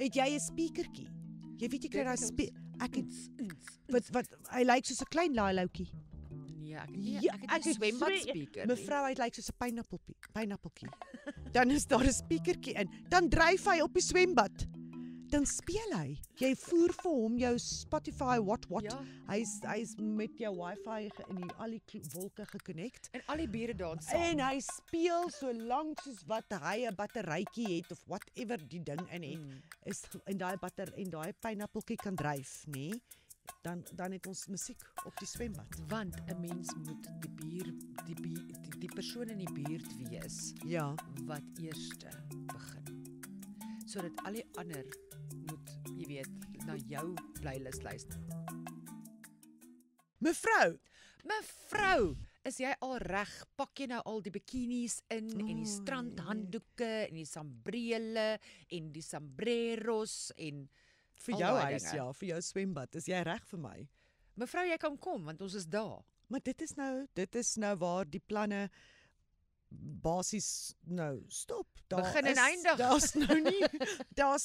Het jy 'n speakertjie? Jy weet jy kry daai ek het Wat? wat hy lyk soos 'n klein laailoutjie. Nee, ek Ja, het ek nie het swembad swe- speaker. Mevrou, hy lyk soos 'n pineappeltjie. Dan is daar 'n speakertjie in. Dan dryf hy op die swembad. Dan speel hy. Jy voer vir hom jou Spotify what. Ja. Hy's met jou wifi in die al die wolke gekonnekt. En al die bure dans saam. En hy speel so lank soos wat hy 'n batterytjie het of whatever die ding in het. Is en daai pineappeltjie kan dryf, nê? Nee? Dan het ons musiek op die swembad. Want 'n mens moet die persoon in die buurt wees Ja. wat eerste begin. Sodat al die ander moet, jy weet, na jou playlist luister. Mevrou, is jy al reg? Pak jy nou al die bikinis in en die strandhanddoeke en die sambrele en die sombreros en Vir al jou daai huis, dinge. ja, vir jou swembad. Is jy reg vir my? Mevrou, jy kan kom want ons is daar. Maar dit is nou waar die planne basies nou stop. Begin en eindig. Daar's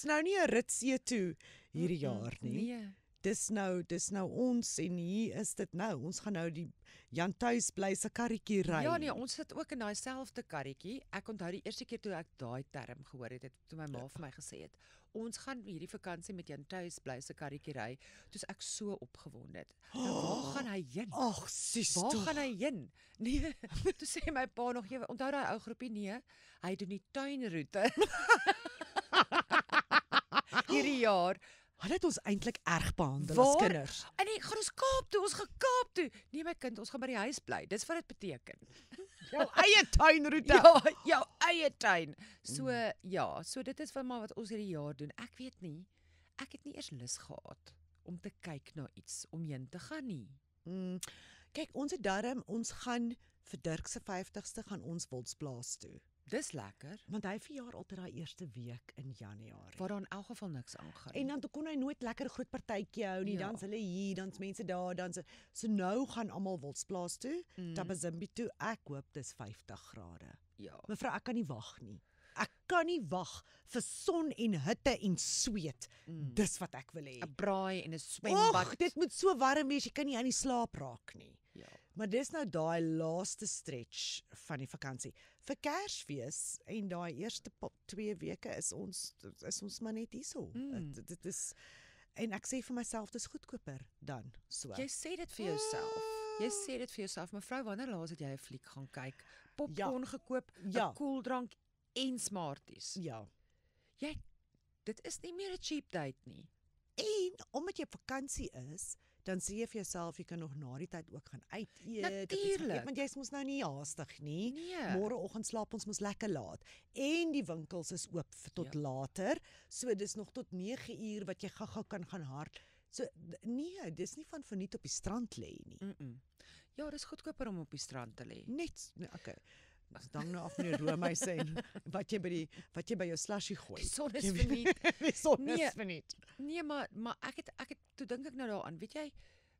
nou nie 'n rit see toe hierdie jaar nie. Nee. Dis nou ons en hier is dit nou. Ons gaan nou die Jan Tuis bly se karretjie ry. Ja nee, ons sit ook in daai selfde karretjie. Ek onthou die eerste keer toe ek daai term gehoor het, toe my ma vir my gesê het, ons gaan hierdie vakansie met Jan Tuis bly se karretjie ry. Toe's ek so opgewonde. Nou waar gaan hy heen? Ag, sis Waar tog. gaan hy heen? Nee, toe sê my pa nog, jy onthou daai ou groepie? Nee, hy doen die tuinroete. Hierdie jaar. Hulle het ons eintlik erg behandel as Waar? kinders. En ek gaan ons Kaap toe, ons gaan Kaap toe. Nee my kind, ons gaan by die huis bly. Dis wat dit beteken. Jou eie tuinroete. Ja, jou eie tuin. So ja, so dit is van maar wat ons hierdie jaar doen. Ek weet nie. Ek het nie eers lus gehad om te kyk na iets om heen te gaan nie. Kyk, ons gaan vir Dirk se 50ste gaan ons Wildsplaas toe. Dis lekker. Want hy verjaar altyd daai eerste week in Januarie. Waar daar in elk geval niks aangaan. En dan kon hy nooit lekker groot partytjie hou nie. Ja. Dan's hulle hier, dan's mense daar, so nou gaan almal Wildsplaas toe, Tabazimbi toe. Ek hoop dis 50 grade. Ja. Mevrou, ek kan nie wag nie. Ek kan nie wag vir son en hitte en sweet. Dis wat ek wil hê. 'n braai en 'n swembad. Och, dit moet so warm wees, jy kan nie aan die slaap raak nie. Ja. Maar dis nou daai laaste stretch van die vakansie. Vir Kersfees en daai eerste 2 weke is ons maar net hierso. Dit is en ek sê vir myself dis goedkoper dan so. Jy sê dit vir jouself. Jy sê dit vir jouself. Mevrou, wanneer laas het jy 'n fliek gaan kyk? Popcorn gekoop, 'n koeldrank en Smarties. Ja. Dit is nie meer 'n cheap date nie. En omdat jy op vakansie is, dan sê jy vir jouself jy kan nog na die tyd ook gaan uit eet. Natuurlijk. Want jy's mos nou nie haastig nie. Nee. Môreoggend slaap ons mos lekker laat. En die winkels is oop tot later. So dis nog tot 9 uur wat jy gou-gou kan gaan hard. So nee, dis nie van verniet op die strand lê nie. Ja, dis goedkoper om op die strand te lê. Net okay. Ons hang nou af meneer Romeise en wat jy by jou slushy gooi. Die son is verniet. Die son Nee. is verniet. Nee, maar ek het toe dink ek nou daaraan, weet jy,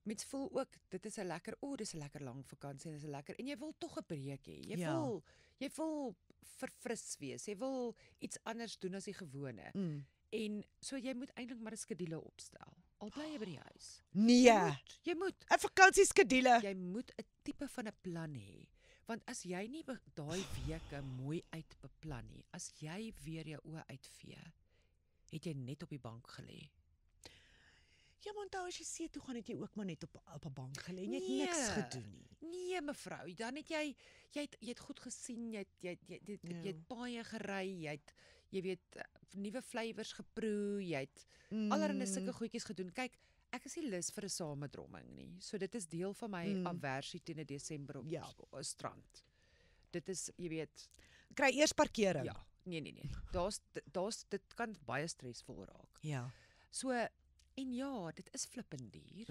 mens voel ook dit is 'n lekker, dis 'n lekker lang vakansie en dis 'n lekker en jy wil tog 'n breek hê. Jy wil verfris wees. Jy wil iets anders doen as die gewone. En so jy moet eintlik maar 'n skedule opstel. Al bly jy by die huis. Nee. Jy moet 'n vakansieskedule. jy moet 'n tipe van 'n plan hê. Want as jy nie daai weke mooi uitbeplan nie, as jy weer jou oë uitvee, het jy net op die bank gelê. Ja, maar onthou as jy see toe gaan het jy ook maar net op 'n bank gelê en jy het niks gedoen nie. Nee, mevrou, dan het jy het goed gesien, jy het paaie gery, jy weet nuwe flavours geproe, jy het allerlei sulke goedjies gedoen. Kyk, ek is nie lus vir 'n samedromming nie. So dit is deel van my aversie teen 'n Desember op 'n strand. Dit is, jy weet, Kry eers parkering. ja, nee. Dit kan baie stresvol raak. Ja. So en ja, dit is flippend duur.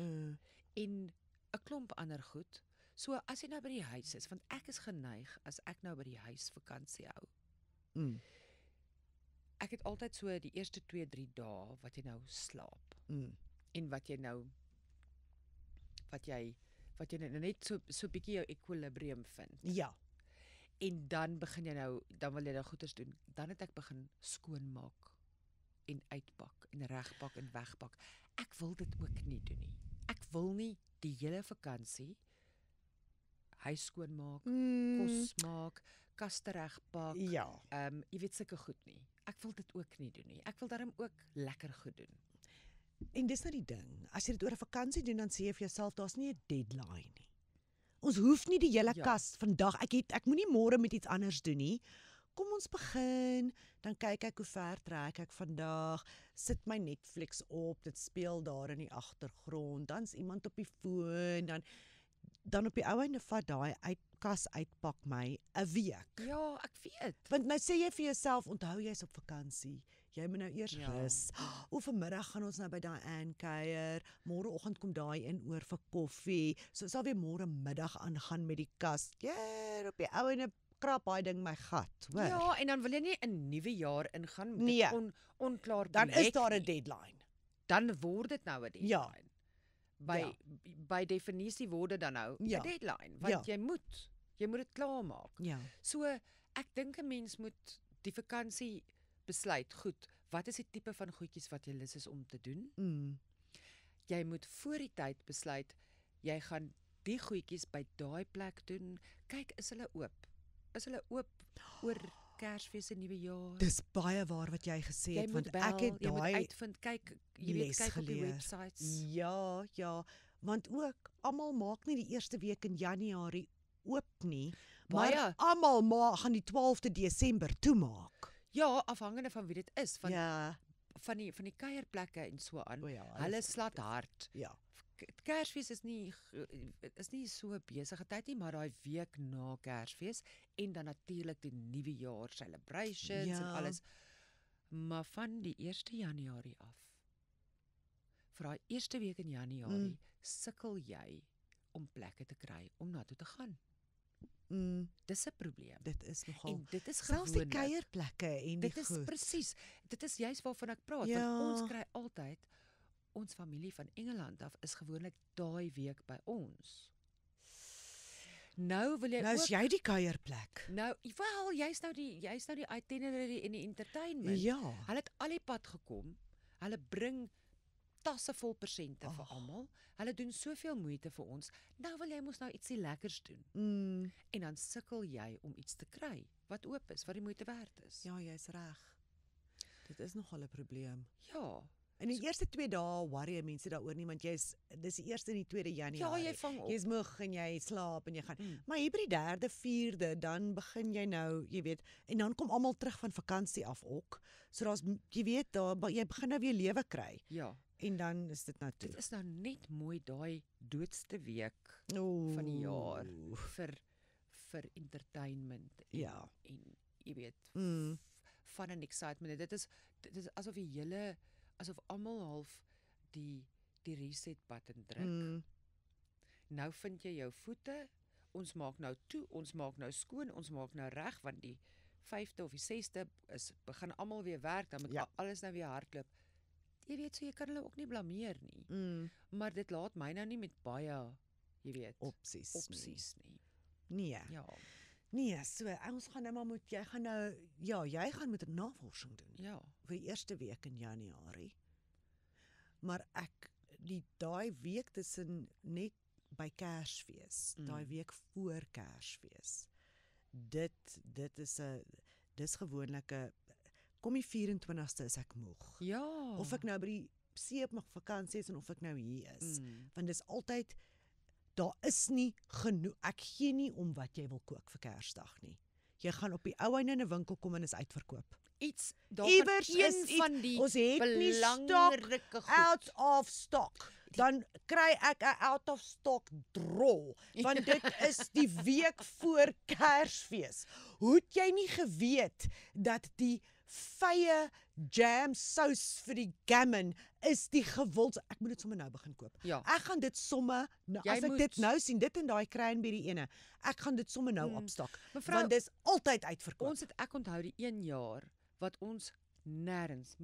En 'n klomp ander goed. So as jy nou by die huis is, want ek is geneig as ek nou by die huis vakansie hou. Ek het altyd so die eerste 2-3 dae wat jy nou slaap. En wat jy nou net so bietjie jou equilibrium vind. Ja. En dan wil jy nou goeders doen. Dan het ek begin skoonmaak en uitpak. en regpak en wegpak. Ek wil dit ook nie doen nie. Ek wil nie die hele vakansie huis skoonmaak, kos maak, kaste regpak, Ja. jy weet sulke goed nie. Ek wil dit ook nie doen nie. Ek wil daarom ook lekker goed doen. En dis nou die ding. As jy dit oor 'n vakansie doen, dan sê jy vir jouself daar's nie 'n deadline nie. Ons hoef nie die hele kas vandag. Ek moenie môre met iets anders doen nie. Kom ons begin, dan kyk ek hoe ver trek ek vandag, sit my Netflix op, dit speel daar in die agtergrond, dan's iemand op die foon, dan op die ou einde vat daai kas uitpak my 'n week. Ja, ek weet. Want nou sê jy vir jouself, onthou jy's op vakansie. Jy moet nou eers rus. O, vanmiddag gaan ons nou by daai aankuier. Môreoggend kom daai in oor vir koffie. So sal weer môre middag aangaan met die kas. Ja, op die ou einde krap daai ding my gat, hoor. Ja, en dan wil jy nie 'n nuwe jaar ingaan met Nee. 'n onklaar Dan is projek daar 'n nie. deadline. Dan word dit nou 'n deadline. Ja. By definisie word dit dan nou 'n deadline, want jy moet dit klaarmaak. Ja. So ek dink 'n mens moet die vakansie besluit, goed, wat is die tipe van goedjies wat jy lus is om te doen? Jy moet voor die tyd besluit, jy gaan die goedjies by daai plek doen. Kyk, is hulle oop? Is hulle oop oor Kersfees en Nuwe Jaar? Dis baie waar wat jy gesê het, want ek het jy moet daai uitvind, kyk, jy weet, kyk op die geleer. websites. Ja, want ook almal maak nie die eerste week in Januarie oop nie, Baie. maar almal gaan die 12de Desember toemaak. Ja, afhangende van wie dit is, van die kuierplekke en so aan. Hulle slat hard. Ja. Kersfees is nie so besige tyd nie, maar daai week na Kersfees en dan natuurlik die Nuwe Jaar celebrations en alles. Maar van die 1 Januarie af, vir daai eerste week in Januarie, sukkel jy om plekke te kry om na toe te gaan. Dis 'n probleem. Dit is nogal. En dit is selfs die gewoonlik kuierplekke en die Dit is goed. presies. Dit is juist waarvan ek praat, Ja. want ons kry altyd ons familie van Engeland af is gewoonlik daai week by ons. Nou wil jy Nou is ook jy die kuierplek. Nou, wel, jy's nou die itinerary en die entertainment. Ja. Hulle het al die pad gekom. Hulle bring tasse vol persente vir almal. Hulle doen soveel moeite vir ons. Nou wil jy mos nou ietsie lekkers doen. En dan sukkel jy om iets te kry wat oop is, wat die moeite werd is. Ja, jy's reg. Dit is nogal 'n probleem. Ja. In die eerste 2 dae worry mense daaroor nie, want dis die 1ste en die 2de Ja, Januarie. jy vang op. Jy's moeg en jy slaap en jy gaan. Maar hier by die 3de, 4de, dan begin jy nou, jy weet, en dan kom almal terug van vakansie af ook. So daar's, jy weet, jy begin nou weer lewe kry. Ja. En dan is dit nou toe. Dit is nou net mooi daai doodste week van die jaar vir entertainment en jy weet fun and excitement. Dit is asof almal half die reset button druk. Nou vind jy jou voete, ons maak nou toe, ons maak nou skoon, ons maak nou reg, want die 5de of die 6de begin almal weer werk, dan moet alles nou weer hardloop. Jy weet, so jy kan hulle ook nie blameer nie. Maar dit laat my nou nie met baie, jy weet, opsies nie. Nee. Ja. Nee, so ons gaan nou maar jy gaan met 'n navorsing doen. Ja. Vir die eerste week in Januarie. Maar daai week tussen net by Kersfees, daai week voor Kersfees. Dis gewoonlik 'n kom die 24ste is ek moeg. Ja. Of ek nou by die see op my vakansie is en of ek nou hier is. Want dis altyd daar is nie genoeg. Ek gee nie om wat jy wil kook vir Kersdag nie. Jy gaan op die ou einde in 'n winkel kom en is uitverkoop. Iewers is van die ons het nie belangrike stock, out of stock. Dan kry ek 'n out of stock drol, want dit is die week voor Kersfees. Hoe het jy nie geweet dat die vye jam sous vir die gammon is die gewildste? Ek moet dit sommer nou begin koop. Ja. Ek gaan dit sommer as ek dit nou sien, dit en daai cranberry ene, ek gaan dit sommer nou opstok, want dis altyd uitverkoop. Ek onthou die 1 jaar wat ons nêrens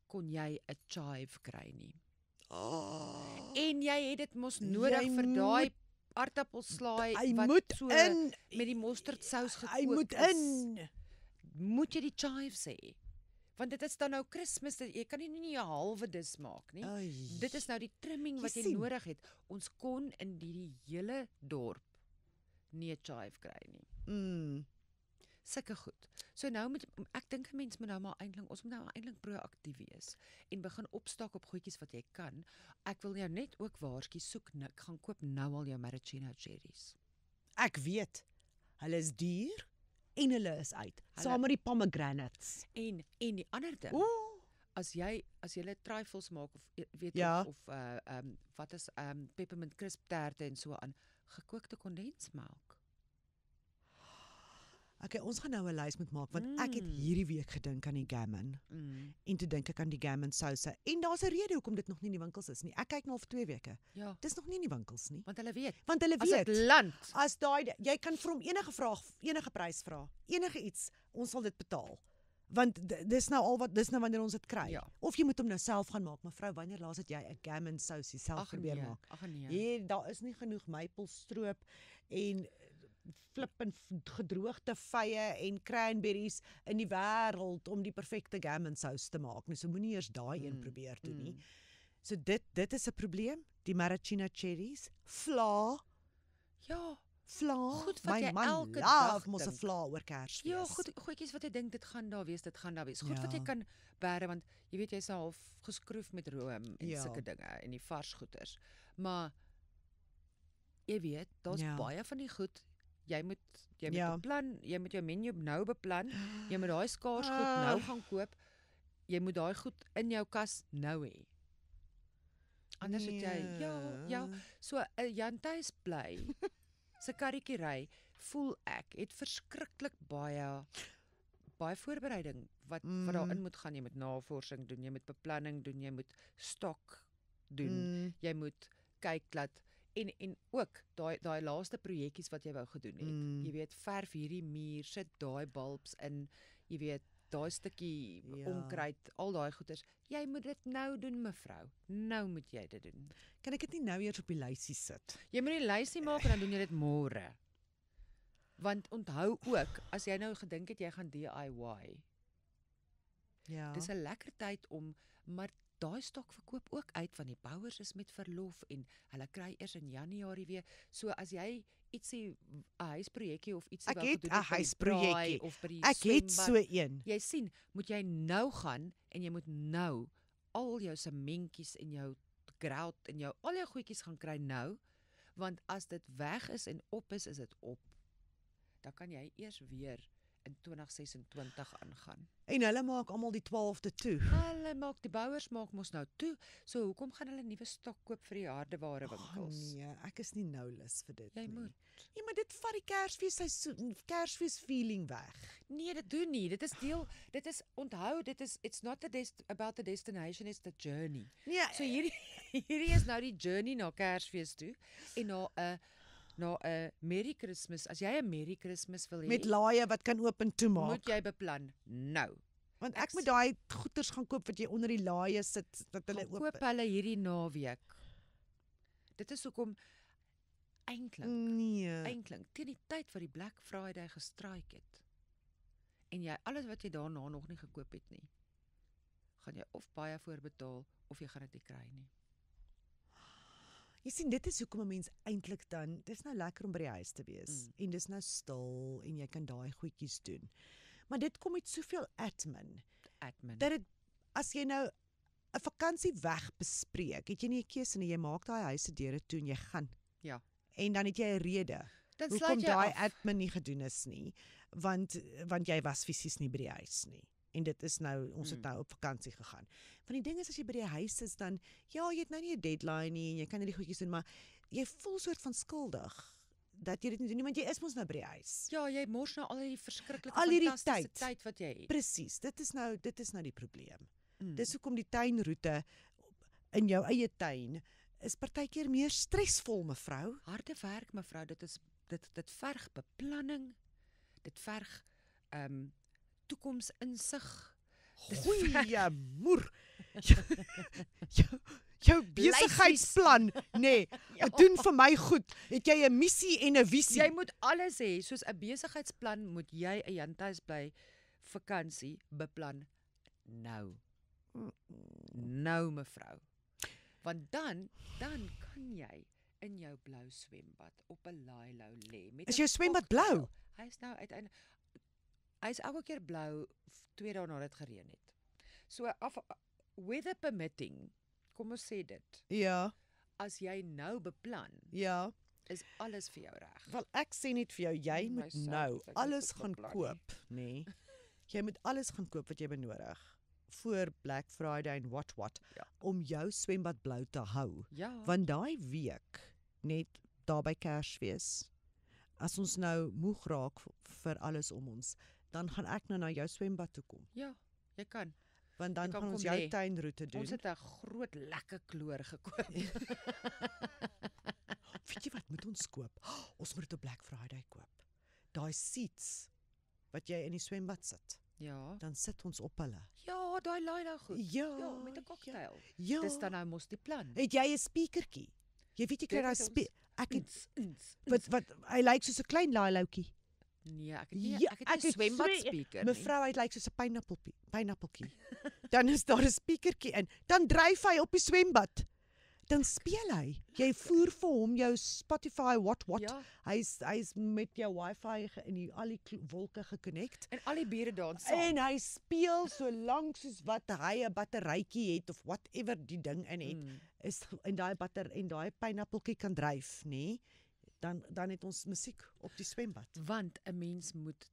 kon jy 'n chive kry nie. En jy het dit mos nodig vir daai aardappelslaai wat so met die mosterdsous gekook is. Hy moet in. Moet jy die chives hê? Want dit is dan nou Kersfees, jy kan nie 'n halwe dis maak nie. Ai. Dit is nou die trimming wat jy sien. nodig het. Ons kon in die hele dorp nie 'n chive kry nie. Sulke goed. So nou ek dink 'n mens moet nou maar ons moet nou eintlik proaktief wees en begin opstak op goedjies wat jy kan. Ek wil jou net ook waarsku, gaan koop nou al jou maraschino cherries. Ek weet. Hulle is duur en hulle is uit. Saam met die pomegranates. En die ander ding, as jy trifles maak of weet of wat is peppermint crisp terte en so aan, gekookte kondensmelk. Okay, ons gaan nou 'n lys moet maak want ek het hierdie week gedink aan die gammon. En toe dink ek aan die gammon souse. En daar's 'n rede hoekom dit nog nie in die winkels is nie. Ek kyk nou al vir 2 weke. Ja. Dis nog nie in die winkels nie. Want hulle weet. As dit land. As jy kan vir hom enige prys vra, enige iets, ons sal dit betaal. Want dis nou wanneer ons dit kry. Ja. Of jy moet hom nou self gaan maak. Mevrou, wanneer laas het jy 'n gammon sousie self probeer maak? Ag nee. Daar is nie genoeg maplestroop en flip en gedroogde vye en cranberries in die wêreld om die perfekte gammon sous te maak. So moenie eers daai een probeer doen nie. So dit is 'n probleem, die maraschino cherries, vla. Ja, vla. Goed wat jy man elke love dag mos 'n dink. vla oor Kersfees. Ja, goedjies wat jy dink dit gaan daar wees. Goed wat Ja. jy kan bære want jy weet jy's half geskroef met room en Ja. sulke dinge en die vars goeders. Maar jy weet, daar's baie van die goed. Jy moet beplan, jy moet jou menu nou beplan. Jy moet daai skaars goed nou gaan koop. Jy moet daai goed in jou kas nou hê. Anders het jy so 'n Jan Thuis bly. Se karretjiery voel ek het verskriklik baie voorbereiding wat daarin moet gaan. Jy moet navorsing doen, jy moet beplanning doen, jy moet stok doen. Jy moet kyk dat en ook daai laaste projekkies wat jy wou gedoen het. Jy weet, verf hierdie muur, sit daai bulbs in, jy weet, daai stukkie onkruid, al daai goeders. Jy moet dit nou doen, mevrou. Nou moet jy dit doen. Kan ek dit nie nou eers op die lysie sit? Jy moet die lysie maak en dan doen jy dit môre. Want onthou ook, as jy nou gedink het jy gaan DIY. Ja. Dis 'n lekker tyd maar daai stok verkoop ook uit want die bouers is met verlof en hulle kry eers in Januarie weer. So as jy 'n huisprojekkie of ietsie wou gedoen het, 'n huisprojekkie of by die swembad. Ek het so een. Jy sien, moet jy nou gaan en jy moet nou al jou sementjies en jou grout en al jou goedjies gaan kry nou, want as dit weg is en op is dit op. Dan kan jy eers weer in 2026 aangaan. En hulle maak almal die 12de toe. Die bouers maak mos nou toe. So hoekom gaan hulle nuwe stok koop vir die hardeware winkels? Nee, ek is nie nou lus vir dit Jy nie. moet. Ja, maar dit vat die Kersfees feeling weg. Nee, dit doen nie. Onthou, it's not about the destination, it's the journey. Nee, So hierdie is nou die journey na Kersfees toe en na 'n Merry Christmas. As jy 'n Merry Christmas wil hê, met laaie wat kan oop en toe maak. moet jy beplan nou. Want ek moet daai goeders gaan koop wat jy onder die laaie sit wat hulle oop. Koop hulle hierdie naweek. Dit is hoekom eintlik teen die tyd wat die Black Friday gestraik het en jy alles wat jy daarna nog nie gekoop het nie, gaan jy of baie voorbetaal of jy gaan dit nie kry nie. Jy sien, dit is hoekom 'n mens eintlik dan, dis nou lekker om by die huis te wees en dis nou stil en jy kan daai goedjies doen. Maar dit kom met soveel admin. Dat dit, as jy nou 'n vakansie weg bespreek, het jy nie 'n keuse nie, jy maak daai huis se deure toe en jy gaan. Ja. En dan het jy 'n rede Dan hoekom sluit jy daai af. admin nie gedoen is nie, want jy was fisies nie by die huis nie. En dit is nou, ons het nou op vakansie gegaan. Van die ding is, as jy by die huis is, dan, ja, jy het nou nie 'n deadline nie, en jy kan nie die goedjies doen, maar jy voel soort van skuldig, dat jy dit nie doen nie, want jy is mos nou by die huis. Ja, jy mors nou al hierdie verskriklike Al hierdie fantastiese tyd. tyd wat jy het. Presies, dit is nou die probleem. Dis hoekom die tuinroete in jou eie tuin is partykeer meer stresvol, mevrou. Harde werk, mevrou, dit verg beplanning. Dit verg toekomsinsig. Goeie moer. Jou besigheidsplan, nee, doen vir my goed. Het jy 'n missie en 'n visie? Jy moet alles hê, soos 'n besigheidsplan moet jy 'n Jan Thuis bly vakansie beplan nou. Nou mevrou. Want dan kan jy in jou blou swembad op 'n lailou lê met Is 'n jou swembad cocktail. blou? Hy is nou uiteindelik hy is elke keer blou 2 dae nadat dit gereën het. So weather permitting, kom ons sê dit. Ja, As jy nou beplan, ja. is alles vir jou reg. Wel ek sê net vir jou, jy moet Myself, nou ek het alles dit gaan beplan nie. koop, nê? Jy moet alles gaan koop wat jy benodig voor Black Friday en what Ja. om jou swembad blou te hou. Ja. Want daai week net daar by Kersfees, as ons nou moeg raak vir alles om ons, dan gaan ek nou na jou swembad toe kom. Ja, jy kan. Want dan kan gaan ons kom jou lê. tuinroete doen. Ons het 'n groot lekker kloor gekoop. Weet jy wat moet ons koop? Ons moet dit op Black Friday koop. Daai seats wat jy in die swembad sit. Ja. Dan sit ons op hulle. Ja, daai laai goed. Ja, Ja, met 'n cocktail. Ja. Dis dan nou mos die plan. Het jy 'n speakertjie? Jy weet jy kry daai ek het wat hy lyk soos 'n klein laailoutjie. Nee, ek het nie Ja, ek het nie 'n swembad speaker nie. Mevrou, hy lyk soos 'n pineappeltjie. Dan is daar 'n speakertjie in. Dan dryf hy op die swembad. Dan speel hy. Jy voer vir hom jou Spotify what. Ja. Hy's met jou wifi in die al die wolke gekonnekt. En al die bure dans saam. En hy speel so lank soos wat hy 'n batterytjie het of whatever die ding in het. Is en daai pineappeltjie kan dryf, nê? Dan het ons musiek op die swembad. Want 'n mens moet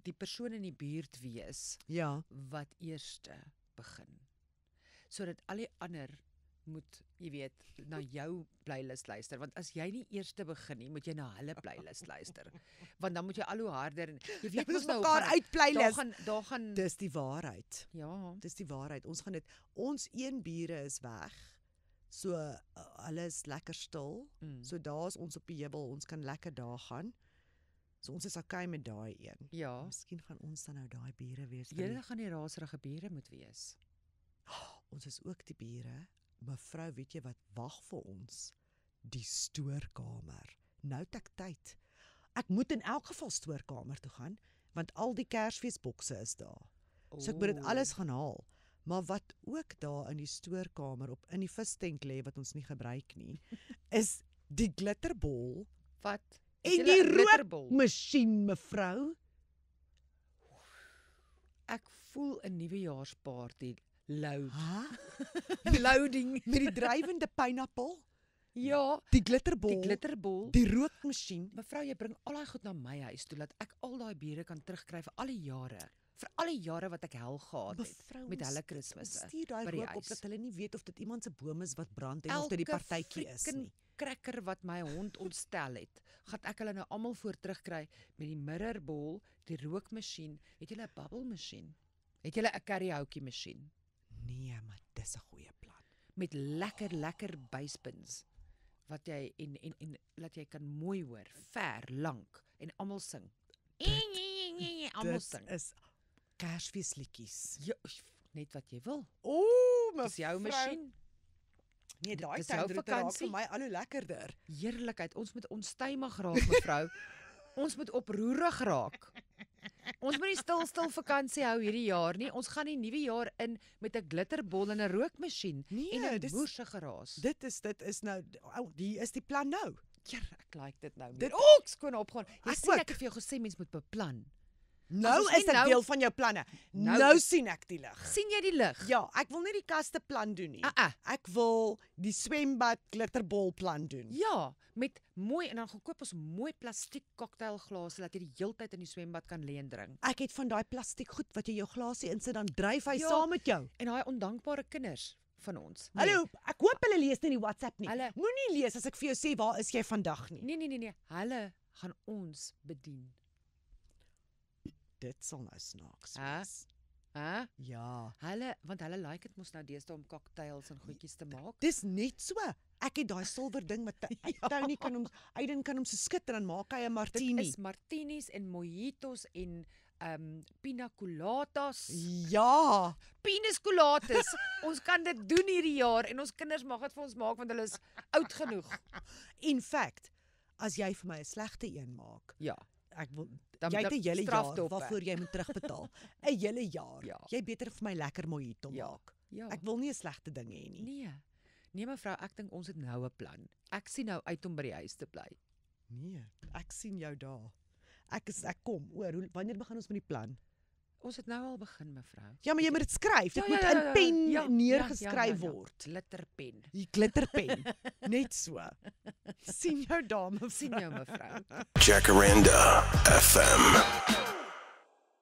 die persoon in die buurt wees Ja. wat eerste begin. Sodat al die ander moet, jy weet, na jou playlist luister, want as jy nie eerste begin nie, moet jy na hulle playlist luister. Want dan moet jy al hoe harder en jy weet Ons nou mekaar uit playlist. Daar gaan Dis die waarheid. ja. Dis die waarheid. Ons gaan dit ons een bure is weg. So hulle is lekker stil. So daar's ons op die heuwel. Ons kan lekker daar gaan. So ons is okay met daai een. Ja. Miskien gaan ons dan nou daai bure wees. Julle gaan die raserige bure moet wees. Ons is ook die bure. Mevrou, weet jy wat wag vir ons? Die stoorkamer. Nou het ek tyd. Ek moet in elk geval stoorkamer toe gaan, want al die Kersfeesbokse is daar. So ek moet dit alles gaan haal. Maar wat ook daar in die stoorkamer op in die vistent lê wat ons nie gebruik nie, is die glitterbol Wat? en die rookmasjien, mevrou. Ek voel 'n nuwejaarsparty loud. Loading met die drywende pineappel, Ja, die glitterbol, die glitterbol. die rookmasjien. Mevrou, jy bring al daai goed na my huis toe dat ek al daai bure kan terugkry vir al die jare. Vir al die jare wat ek hel gehad het Mevrou, met hulle ons Kersfeeste. stuur daai by die rook op huis. dat hulle nie weet of dit iemand se boom is wat brand en of dit die partytjie is nie. Cracker wat my hond ontstel het, gaan ek hulle nou almal voor terugkry met die mirrorbol, die rookmasjien. Het julle 'n bubble masjien? Het julle 'n karaoke masjien Nee, maar dis 'n goeie plan. met lekker basepins wat jy en laat jy kan mooi hoor, ver, lank en almal sing. Almal Dit sing. is Kersfeesliedjies. Ja, net wat jy wil. Ooh, Dis jou mevrou. masjien. Nee, daai Dis jou tuinroete raak vakansie. vir my al hoe lekkerder. Heerlikheid. Ons moet onstuimig raak, mevrou. Ons moet oproerig raak. Ons moet nie stil vakansie hou hierdie jaar nie. Ons gaan die nuwe jaar in met 'n glitterbol en 'n rookmasjien Nee, en 'n dis- moerse geraas. Dit is nou die is die plan nou. Ja, ek like dit nou. Dit- Ek skoon opgaan. Jy Ek sien ook. ek het vir jou gesê mens moet beplan. Nou ons nie is dit nou- deel van jou planne. Nou Nou is- sien ek die lig. sien jy die lig? Ja, ek wil nie die kaste plan doen nie. Ek wil die swembad glitterbol plan doen. Ja, met mooi en dan gaan koop ons mooi plastiek cocktailglase dat jy die heeltyd in die swembad kan lê en drink. Ek het van daai plastiek goed wat jy jou glasie insit, dan dryf hy Ja. saam met jou. En daai ondankbare kinders van ons. Hallo, ek hoop hulle lees nie die WhatsApp nie. Hulle- Moenie lees as ek vir jou sê waar is jy vandag nie. Nee. Hulle gaan ons bedien. Dit sal nou snaaks Hæ? wees. Hæ? Ja. Want hulle like dit mos nou deesdae om cocktails en goedjies te maak. Dis net so. Ek het daai silwer ding met Tony kan hom Aiden kan hom so skud en dan maak hy 'n martini. Dit is martinis en mojitos en pina coladas. Ja. Pinas coladas. Ons kan dit doen hierdie jaar en ons kinders mag dit vir ons maak want hulle is oud genoeg. In fact, as jy vir my 'n slegte een maak, Ja. ek wil Dan jy het 'n blik hele jaar straftoppe. waarvoor jy moet terugbetaal. 'n Hele jaar. Ja. Jy beter vir my lekker mojito Ja. maak. Ja. Ek wil nie 'n slegte ding hê nie. Nee. Nee mevrou, ek dink ons het nou 'n plan. Ek sien nou uit om by die huis te bly. Nee, ek sien jou daar. Ek kom. Wanneer begin ons met die plan? Ons het nou al begin mevrou. Ja, maar jy moet dit skryf. Dit moet in pen neergeskryf word. Glitterpen. Die glitterpen. Net so. Sien jou daar, mevrou. Sien jou mevrou. Jacaranda FM.